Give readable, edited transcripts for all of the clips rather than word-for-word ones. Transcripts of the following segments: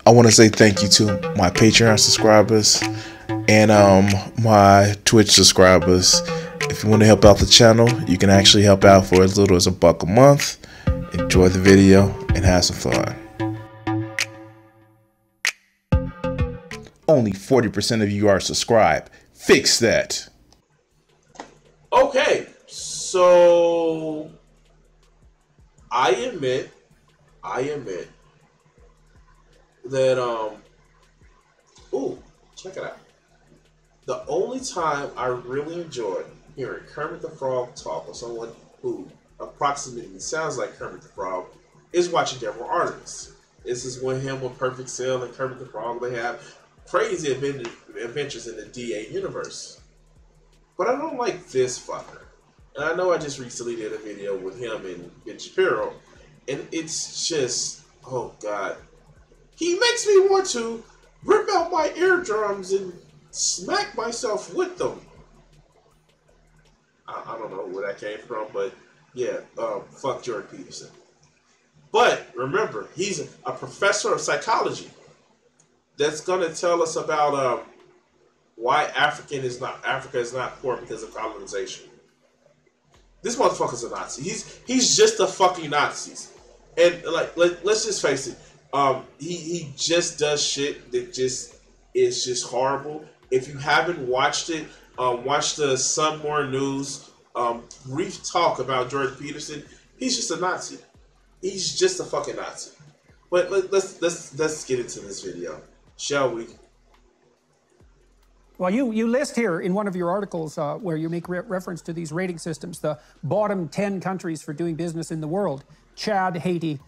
I want to say thank you to my Patreon subscribers and my Twitch subscribers. If you want to help out the channel, you can actually help out for as little as $1 a month. Enjoy the video and have some fun. Only 40% of you are subscribed. Fix that. Okay, so I admit that ooh, check it out. The only time I really enjoyed hearing Kermit the Frog talk, or someone who approximately sounds like Kermit the Frog, is watching Devil Artemis. This is when him with Perfect Cell and Kermit the Frog, they have crazy adventures in the DA universe. But I don't like this fucker. And I know I just recently did a video with him and Ben Shapiro, and it's just, oh God. He makes me want to rip out my eardrums and smack myself with them. I don't know where that came from, but yeah, fuck Jordan Peterson. But remember, he's a professor of psychology that's going to tell us about why Africa is not poor because of colonization. This motherfucker's a Nazi. He's just a fucking Nazi. And like, let's just face it. He just does shit that just is just horrible. If you haven't watched it, watch the Some More News brief talk about Jordan Peterson. He's just a Nazi. He's just a fucking Nazi. But let's get into this video, shall we? Well, you list here in one of your articles where you make reference to these rating systems, the bottom 10 countries for doing business in the world: Chad, Haiti,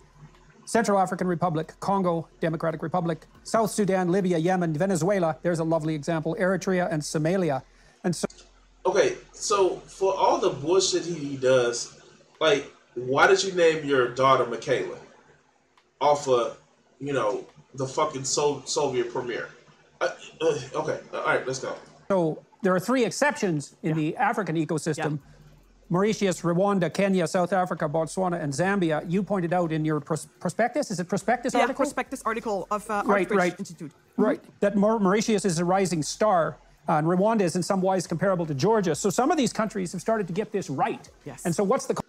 Central African Republic, Congo, Democratic Republic, South Sudan, Libya, Yemen, Venezuela. There's a lovely example: Eritrea and Somalia. And so, okay, so for all the bullshit he does, like, why did you name your daughter Michaela off of, you know, the fucking Soviet premier? Okay, all right, let's go. So there are 3 exceptions in the African ecosystem. Mauritius, Rwanda, Kenya, South Africa, Botswana, and Zambia. You pointed out in your prospectus, is it prospectus article? Yeah, prospectus article of Right. Institute. Right, that Mauritius is a rising star, and Rwanda is in some wise comparable to Georgia. So some of these countries have started to get this right. Yes. And so what's the...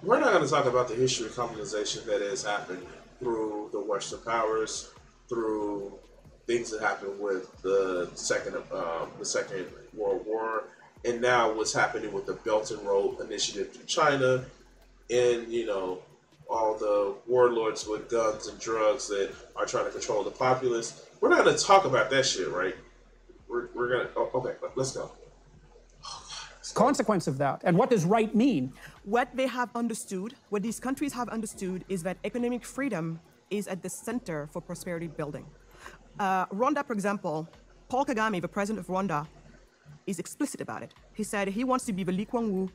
We're not going to talk about the history of colonization that has happened through the Western powers, through things that happened with the Second World War, and now what's happening with the Belt and Road Initiative to China, and, you know, all the warlords with guns and drugs that are trying to control the populace. We're not going to talk about that shit, right? We're going to... Oh, okay, let's go. Consequence of that. And what does right mean? What they have understood, what these countries have understood, is that economic freedom is at the center for prosperity building. Rwanda, for example, Paul Kagame, the president of Rwanda, is explicit about it. He said he wants to be the Lee Kuan Yew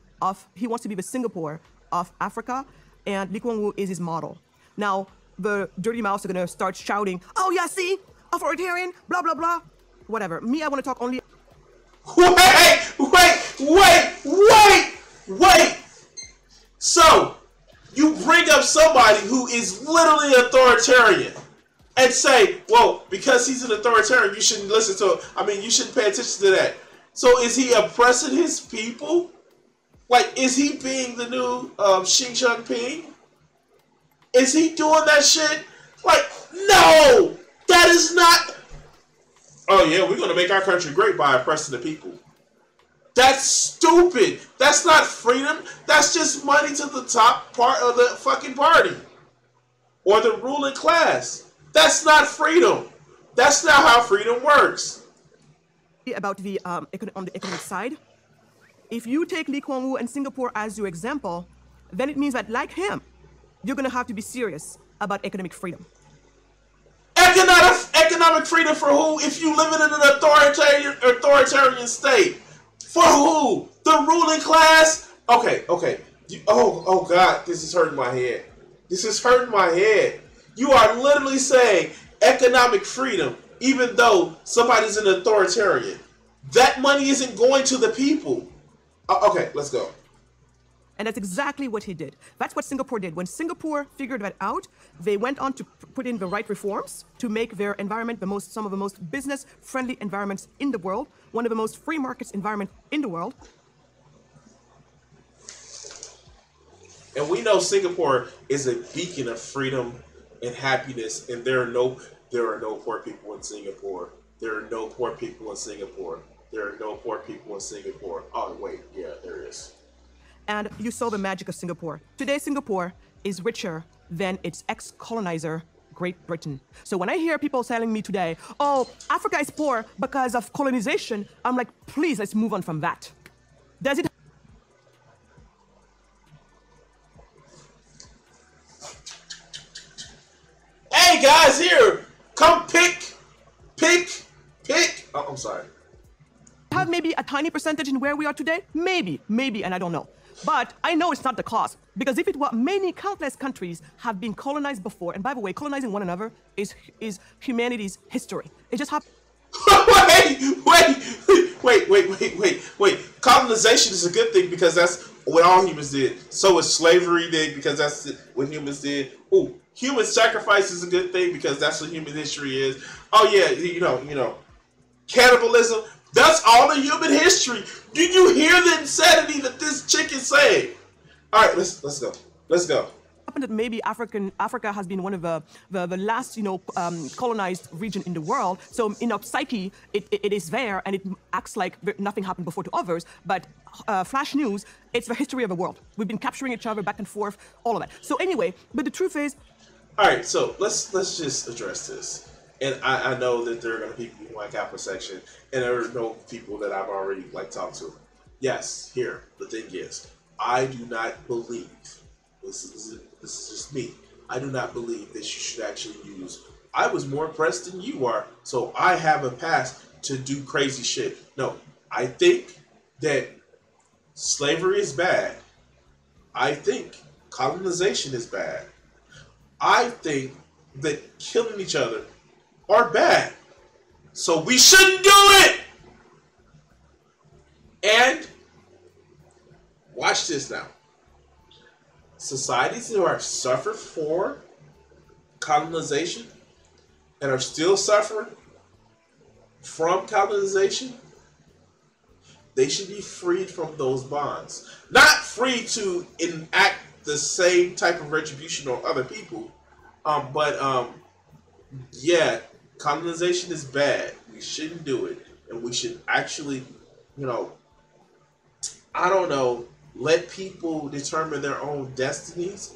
he wants to be the Singapore of Africa, and Lee Kuan Yew is his model. Now, the dirty mouths are going to start shouting, "Oh yeah, see, authoritarian, blah blah blah," whatever. Me, I want to talk only. Wait! So, you bring up somebody who is literally authoritarian and say, well, because he's an authoritarian, you shouldn't listen to him. I mean, you shouldn't pay attention to that. So is he oppressing his people? Like, is he being the new Xi Jinping? Is he doing that shit? Like, no! That is not... Oh yeah, we're going to make our country great by oppressing the people. That's stupid. That's not freedom. That's just money to the top part of the fucking party. Or the ruling class. That's not freedom. That's not how freedom works. About the on the economic side, if you take Lee Kuan Yew and Singapore as your example, then it means that, like him, you're going to have to be serious about economic freedom. Economic freedom for who? If you live in an authoritarian state. For who? The ruling class? Okay. Oh God, this is hurting my head. This is hurting my head. You are literally saying economic freedom, even though somebody's an authoritarian. That money isn't going to the people. Okay, let's go. And that's exactly what he did. That's what Singapore did. When Singapore figured that out, they went on to put in the right reforms to make their environment some of the most business-friendly environments in the world, one of the most free markets environment in the world. And we know Singapore is a beacon of freedom and happiness, and there are no poor people in Singapore. There are no poor people in Singapore. There are no poor people in Singapore. Oh, wait, yeah, there is. And you saw the magic of Singapore. Today, Singapore is richer than its ex-colonizer, Great Britain. So when I hear people telling me today, oh, Africa is poor because of colonization, I'm like, please, let's move on from that. Does it? Hey, guys, here, come pick. Oh, I'm sorry. Have maybe a tiny percentage in where we are today? Maybe, and I don't know. But I know it's not the cause, because if it were, many countless countries have been colonized before. And by the way, colonizing one another is humanity's history. It just happened. Wait. Colonization is a good thing because that's what all humans did. So is slavery did because that's what humans did. Ooh, human sacrifice is a good thing because that's what human history is. Oh yeah, you know, cannibalism. That's all the human history. Do you hear the insanity that this chick is saying? All right, let's go. That maybe Africa has been one of the last, colonized region in the world. So in our psyche, it is there, and it acts like nothing happened before to others. But flash news, it's the history of the world. We've been capturing each other back and forth, all of that. So anyway, but the truth is. All right, so let's just address this. And I know that there are going to be people in my Kappa section, and there are no people that I've already talked to. Yes, here the thing is, I do not believe. This is just me. I do not believe that you should actually use. I was more oppressed than you are, so I have a past to do crazy shit. No, I think that slavery is bad. I think colonization is bad. I think that killing each other are bad. So we shouldn't do it. And watch this now. Societies that have suffered for colonization and are still suffering from colonization, they should be freed from those bonds. Not free to enact the same type of retribution on other people, yeah, colonization is bad. We shouldn't do it. And we should actually, let people determine their own destinies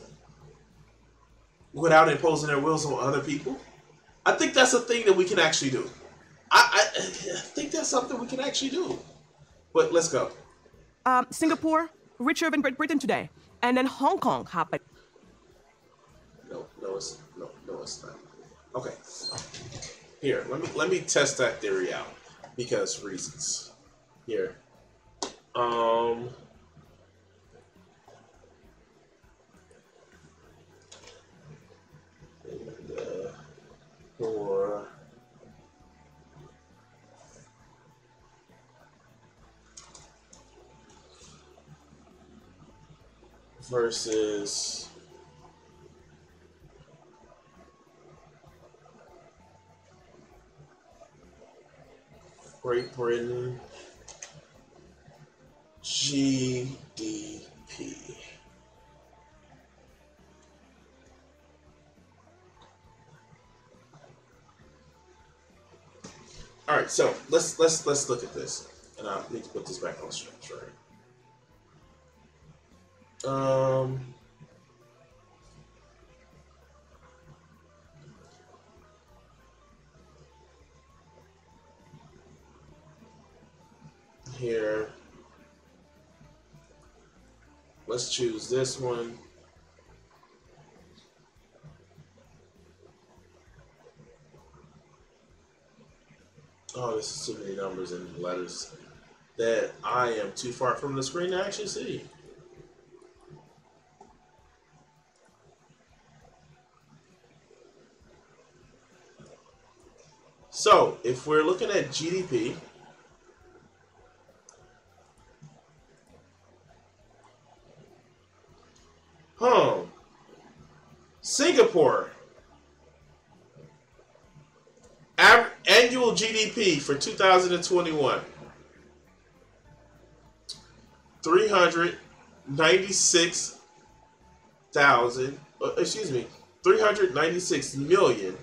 without imposing their wills on other people. I think that's a thing that we can actually do. I think that's something we can actually do. But let's go. Singapore, richer than Great Britain today. And then Hong Kong happened. No, it's not. Okay. Here, let me test that theory out because reasons. Here. For versus Great Britain GDP. All right, so let's look at this, and I need to put this back on stream. Here, let's choose this one. Oh, this is too many numbers and letters that I am too far from the screen to actually see. So, if we're looking at GDP, Singapore. Annual GDP for 2021. 396 million.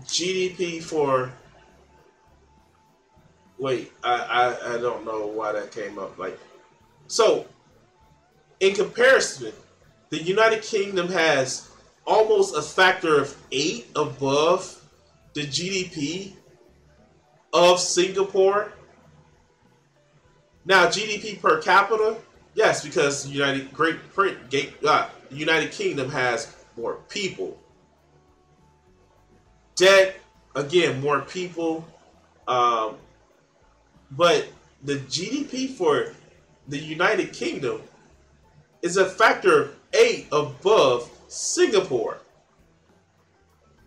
GDP for, wait, I don't know why that came up. Like, so in comparison, the United Kingdom has almost a factor of 8 above the GDP of Singapore. Now, GDP per capita, yes, because the United Kingdom has more people. Debt, again, more people. But the GDP for the United Kingdom is a factor of 8 above Singapore.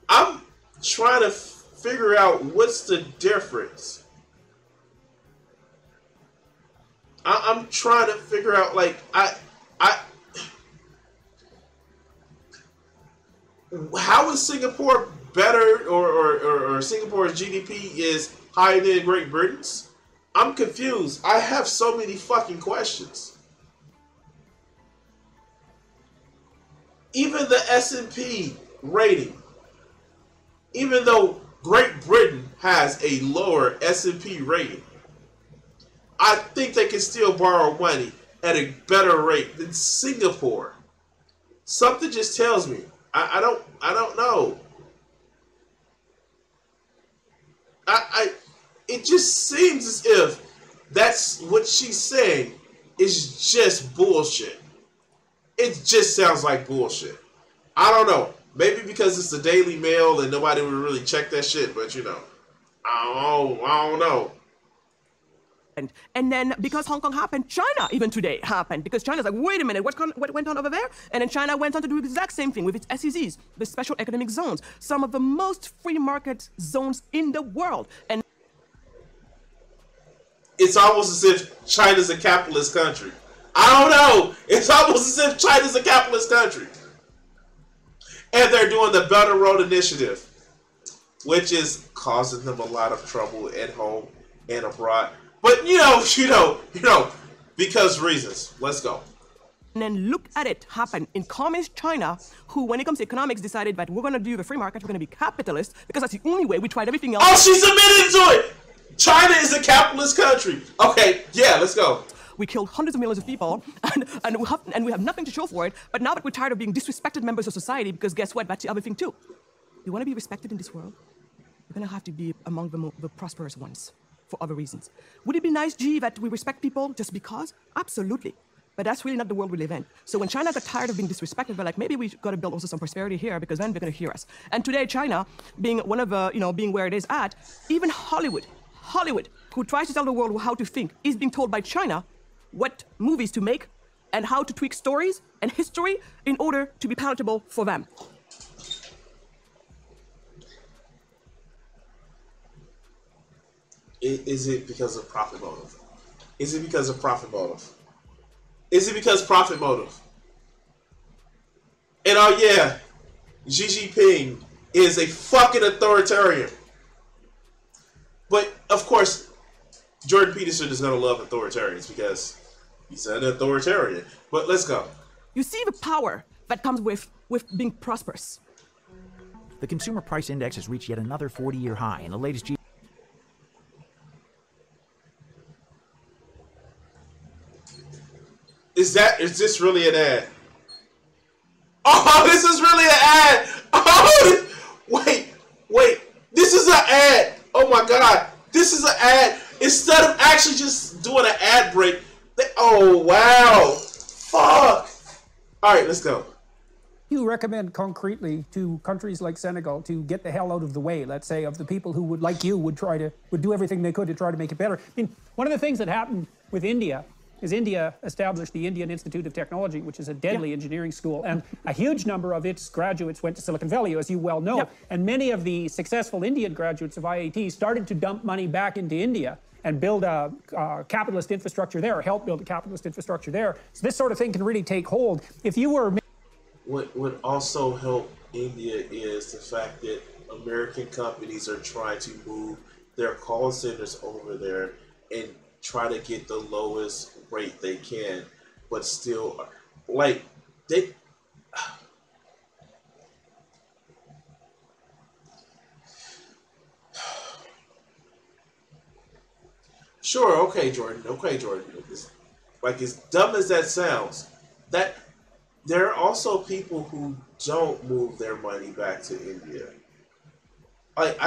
I'm trying to figure out what's the difference. I'm trying to figure out, like, how is Singapore better, or Singapore's GDP is higher than Great Britain's? I'm confused. I have so many fucking questions. Even the S&P rating, even though Great Britain has a lower S&P rating, I think they can still borrow money at a better rate than Singapore. Something just tells me. I don't know. It just seems as if that's what she's saying is just bullshit. It just sounds like bullshit. I don't know. Maybe because it's the Daily Mail and nobody would really check that shit, but you know, I don't know. And then because Hong Kong happened, China even today happened. Because China's like, wait a minute, what went on over there? And then China went on to do the exact same thing with its SEZs, the special economic zones, some of the most free market zones in the world. And it's almost as if China's a capitalist country. I don't know. It's almost as if China's a capitalist country. And they're doing the Belt and Road Initiative, which is causing them a lot of trouble at home and abroad. But you know, because reasons. Let's go. And then look at it happen in communist China, who, when it comes to economics, decided that we're going to do the free market, we're going to be capitalist, because that's the only way. We tried everything else. Oh, she's admitted to it! China is a capitalist country. Okay, yeah, let's go. We killed hundreds of millions of people, and we have nothing to show for it. But now that we're tired of being disrespected members of society, because guess what? That's the other thing too. You want to be respected in this world? You're going to have to be among the prosperous ones for other reasons. Would it be nice, G, that we respect people just because? Absolutely. But that's really not the world we live in. So when China got tired of being disrespected, they're like, maybe we got to build also some prosperity here, because then they're going to hear us. And today, China, being one of the, being where it is at, even Hollywood, who tries to tell the world how to think, is being told by China what movies to make and how to tweak stories and history in order to be palatable for them. Is it because of profit motive? Is it because of profit motive? Is it because profit motive? And oh yeah, Xi Jinping is a fucking authoritarian. But of course, Jordan Peterson is gonna love authoritarians because he's an authoritarian. But let's go. You see the power that comes with being prosperous. The consumer price index has reached yet another 40-year high, and the latest Is this really an ad? Oh, this is really an ad! Oh, wait, this is an ad! Oh my god, this is an ad! Instead of actually just doing an ad break, oh wow! Fuck! Alright, let's go. You recommend concretely to countries like Senegal to get the hell out of the way, let's say, of the people who would, like you, would do everything they could to try to make it better. I mean, one of the things that happened with India is India established the Indian Institute of Technology, which is a deadly engineering school, and a huge number of its graduates went to Silicon Valley, as you well know. And many of the successful Indian graduates of IIT started to dump money back into India and build a capitalist infrastructure there, or help build a capitalist infrastructure there. So this sort of thing can really take hold. If you were... What would also help India is the fact that American companies are trying to move their call centers over there and try to get the lowest rate they can, but still, like, they... Sure, okay, Jordan. Okay, Jordan. Like, as dumb as that sounds, that there are also people who don't move their money back to India. Like,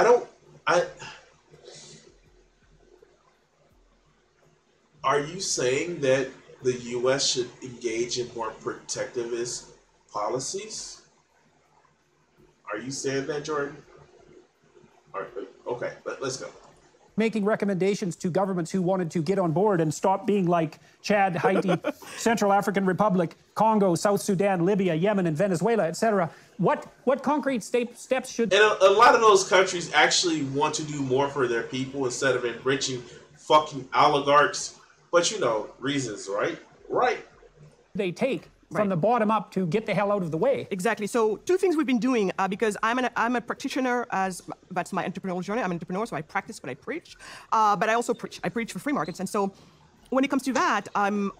are you saying that the U.S. should engage in more protectivist policies? Are you saying that, Jordan? Okay, let's go. Making recommendations to governments who wanted to get on board and stop being like Chad, Haiti, Central African Republic, Congo, South Sudan, Libya, Yemen, and Venezuela, etc. What concrete steps should... And a lot of those countries actually want to do more for their people instead of enriching fucking oligarchs. But you know, reasons, right? Right. They take from the bottom up to get the hell out of the way. Exactly. So two things we've been doing, because I'm a practitioner, as that's my entrepreneurial journey. I'm an entrepreneur, so I practice what I preach. But I also preach. I preach for free markets. And so when it comes to that, I'm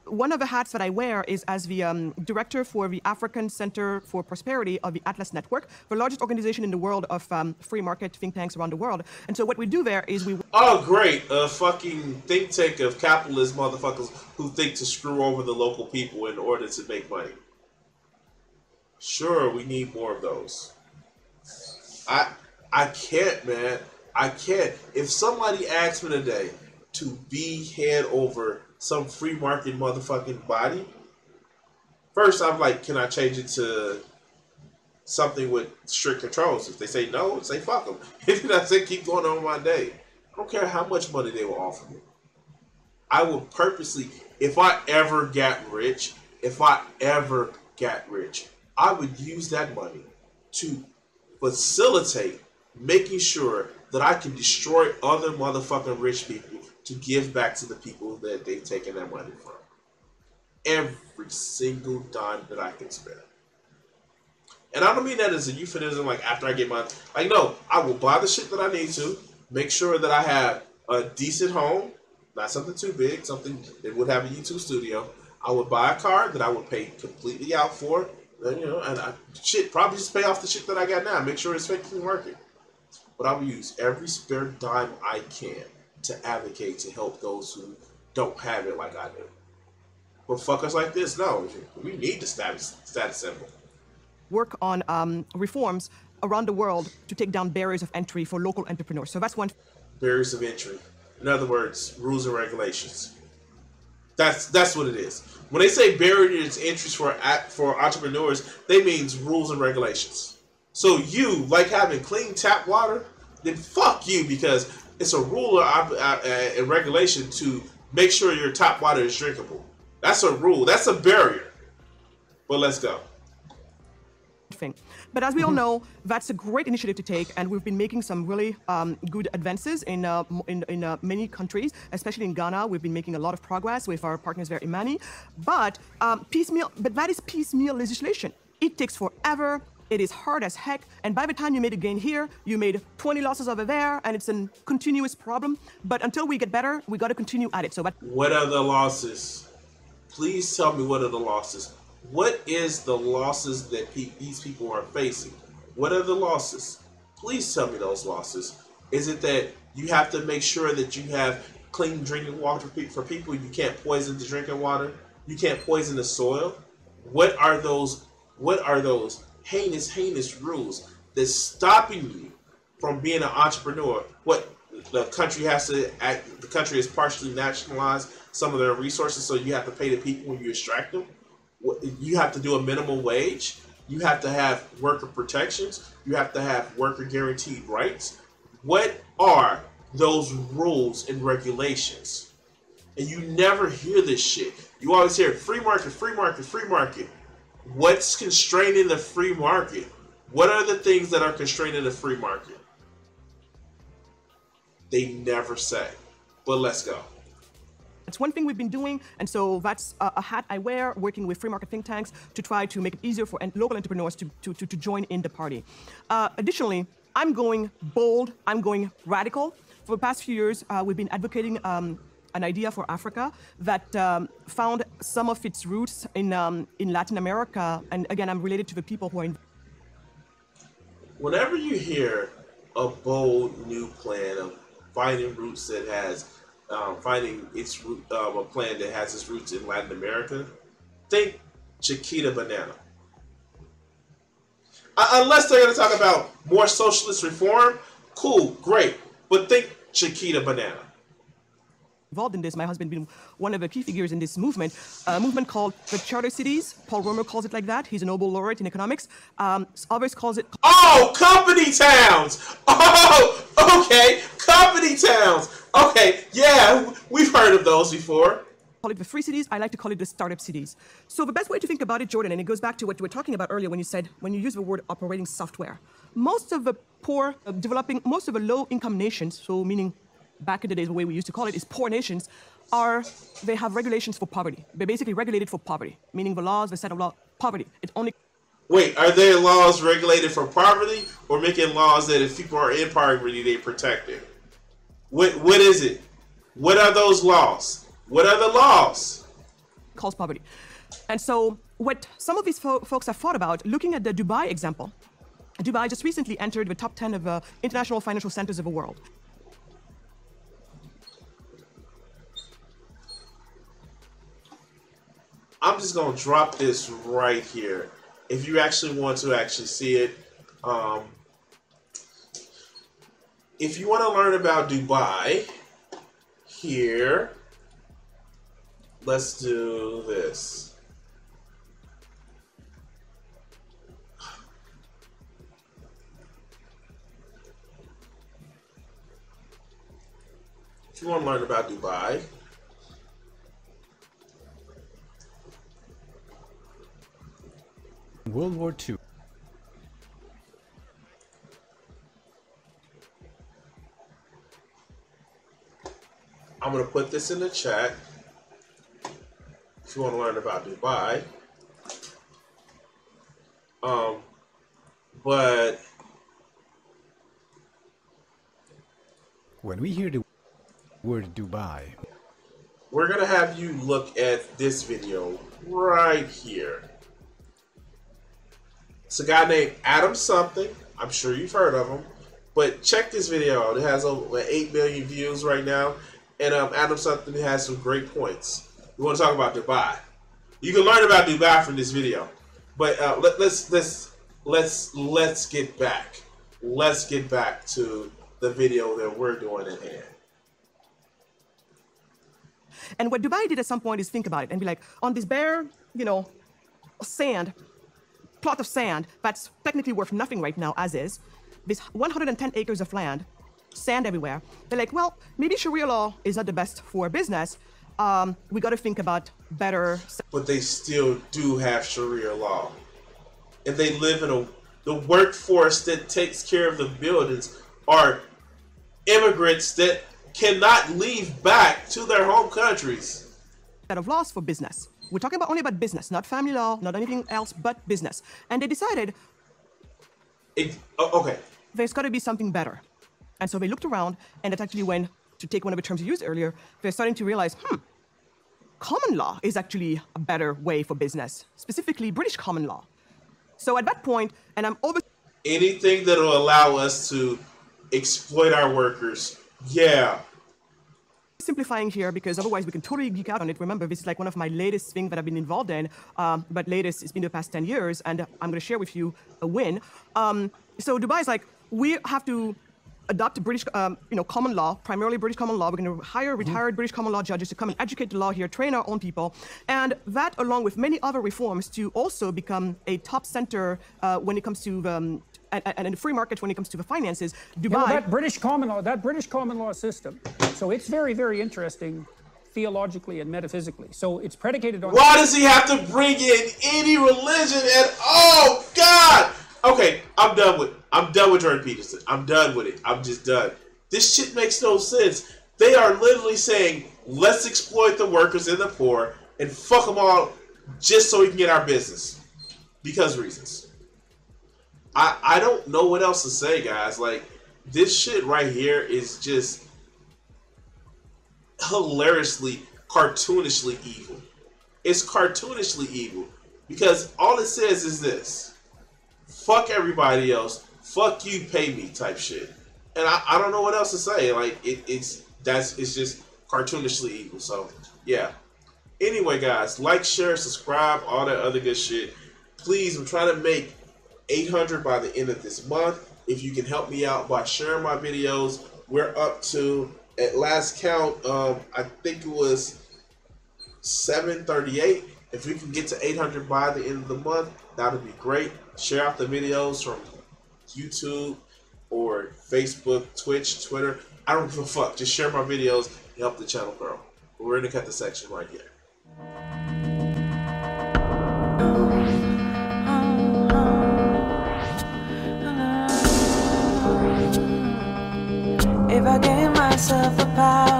one of the hats that I wear is as the director for the African Center for Prosperity of the Atlas Network, the largest organization in the world of free market think tanks around the world. And so what we do there is we... Oh, great. A fucking think tank of capitalist motherfuckers who think to screw over the local people in order to make money. Sure, we need more of those. I can't, man. I can't. If somebody asks me today to be head over some free market motherfucking body, first I'm like, can I change it to something with strict controls? If they say no, say fuck them. If I say keep going on my day, I don't care how much money they will offer me. I will purposely, if I ever got rich, I would use that money to facilitate making sure that I can destroy other motherfucking rich people to give back to the people that they've taken that money from. Every single dime that I can spare. And I don't mean that as a euphemism, like after I get my... Like, no, I will buy the shit that I need to, make sure that I have a decent home, not something too big, something that would have a YouTube studio. I would buy a car that I would pay completely out for, you know, and probably just pay off the shit that I got now, make sure it's faithfully working. But I will use every spare dime I can to advocate to help those who don't have it like I do. But fuckers like this, no, we need the status symbol. Work on reforms around the world to take down barriers of entry for local entrepreneurs. So that's one. Barriers of entry. In other words, rules and regulations. That's what it is. When they say barriers to entry for entrepreneurs, they means rules and regulations. So you like having clean tap water, then fuck you, because it's a rule and regulation to make sure your tap water is drinkable. That's a rule. That's a barrier. But let's go. But as we all know, that's a great initiative to take, and we've been making some really good advances in many countries, especially in Ghana. We've been making a lot of progress with our partners there, Imani. But that is piecemeal legislation. It takes forever. It is hard as heck, and by the time you made a gain here, you made 20 losses over there, and it's a continuous problem. But until we get better, we got to continue at it. So, what are the losses? Please tell me, what are the losses? What is the losses that these people are facing? What are the losses? Please tell me those losses. Is it that you have to make sure that you have clean drinking water for people? You can't poison the drinking water. You can't poison the soil. What are those heinous rules that's stopping you from being an entrepreneur? What the country has to act, the country has partially nationalized some of their resources, so you have to pay the people when you extract them. You have to do a minimum wage. You have to have worker protections. You have to have worker guaranteed rights. What are those rules and regulations? And you never hear this shit. You always hear free market, free market, free market. What's constraining the free market? What are the things that are constraining the free market? They never say. but let's go. It's one thing we've been doing, and so that's a hat I wear, working with free market think tanks to try to make it easier for local entrepreneurs to join in the party. Additionally, I'm going bold, I'm going radical. For the past few years, we've been advocating an idea for Africa that found some of its roots in Latin America, and again, I'm related to the people who are in. Whenever you hear a bold new plan of finding roots that has finding its root, a plan that has its roots in Latin America, think Chiquita Banana. Unless they're going to talk about more socialist reform, cool, great, but think Chiquita Banana. Involved in this, my husband being one of the key figures in this movement, a movement called the Charter Cities. Paul Romer calls it like that. He's a Nobel laureate in economics. Others calls it... Oh, company towns! Oh, okay, company towns! Okay, yeah, we've heard of those before. Call it the free cities. I like to call it the startup cities. So the best way to think about it, Jordan, and it goes back to what you were talking about earlier when you use the word operating software. Most of the poor, most of the low-income nations, so meaning back in the days, the way we used to call it is poor nations, they have regulations for poverty. They're basically regulated for poverty, meaning the laws, the set of law, poverty. It only... Wait, are there laws regulated for poverty, or making laws that if people are in poverty, they protect it? What is it? What are those laws? What are the laws? Calls poverty. And so what some of these folks have thought about, looking at the Dubai example, Dubai just recently entered the top 10 of international financial centers of the world. I'm just going to drop this right here. If you actually want to actually see it, if you want to learn about Dubai, here, let's do this. If you want to learn about Dubai, World War II. I'm going to put this in the chat if you want to learn about Dubai. But When we hear the word Dubai, we're going to have you look at this video right here. It's a guy named Adam something. I'm sure you've heard of him. But check this video out. It has over 8 million views right now. And Adam something has some great points. We want to talk about Dubai. You can learn about Dubai from this video. But let's get back. Let's get back to the video that we're doing in hand. And what Dubai did at some point is think about it and be like, on this bare, plot of sand that's technically worth nothing right now as is, this 110 acres of land, sand everywhere. They're like, well, maybe Sharia law is not the best for business. We got to think about better. But they still do have Sharia law. And they live in the workforce that takes care of the buildings are immigrants that cannot leave back to their home countries. Set of laws for business. We're talking only about business, not family law, not anything else but business. And they decided, okay, there's got to be something better. And so they looked around, and it actually went, to take one of the terms you used earlier, they're starting to realize, common law is actually a better way for business, specifically British common law. So at that point, and I'm over... Anything that will allow us to exploit our workers, yeah. Simplifying here because otherwise we can totally geek out on it. Remember, this is like one of my latest things that I've been involved in, but latest, it's been the past 10 years, and I'm going to share with you a win. So Dubai is like, we have to adopt British, common law, primarily British common law. We're going to hire retired British common law judges to come and educate the law here, train our own people, and that, along with many other reforms, to also become a top center when it comes to and in the free market when it comes to the finances. Dubai. Yeah, well, that British common law system. So it's very, very interesting theologically and metaphysically. So it's predicated on... Why does he have to bring in any religion at all? God! Okay, I'm done with Jordan Peterson. I'm done with it. I'm just done. This shit makes no sense. They are literally saying, let's exploit the workers and the poor and fuck them all just so we can get our business. Because reasons. I don't know what else to say, guys. Like, this shit right here is just hilariously, cartoonishly evil. It's cartoonishly evil. Because all it says is this. Fuck everybody else. Fuck you, pay me type shit. And I don't know what else to say. Like, it's just cartoonishly evil. So, yeah. Anyway, guys, like, share, subscribe, all that other good shit. Please, I'm trying to make 800 by the end of this month. If you can help me out by sharing my videos, we're up to, at last count, I think it was 738. If we can get to 800 by the end of the month, that would be great. Share out the videos from YouTube or Facebook, Twitch, Twitter. I don't give a fuck. Just share my videos and help the channel grow. We're going to cut the section right here. If I gave myself the power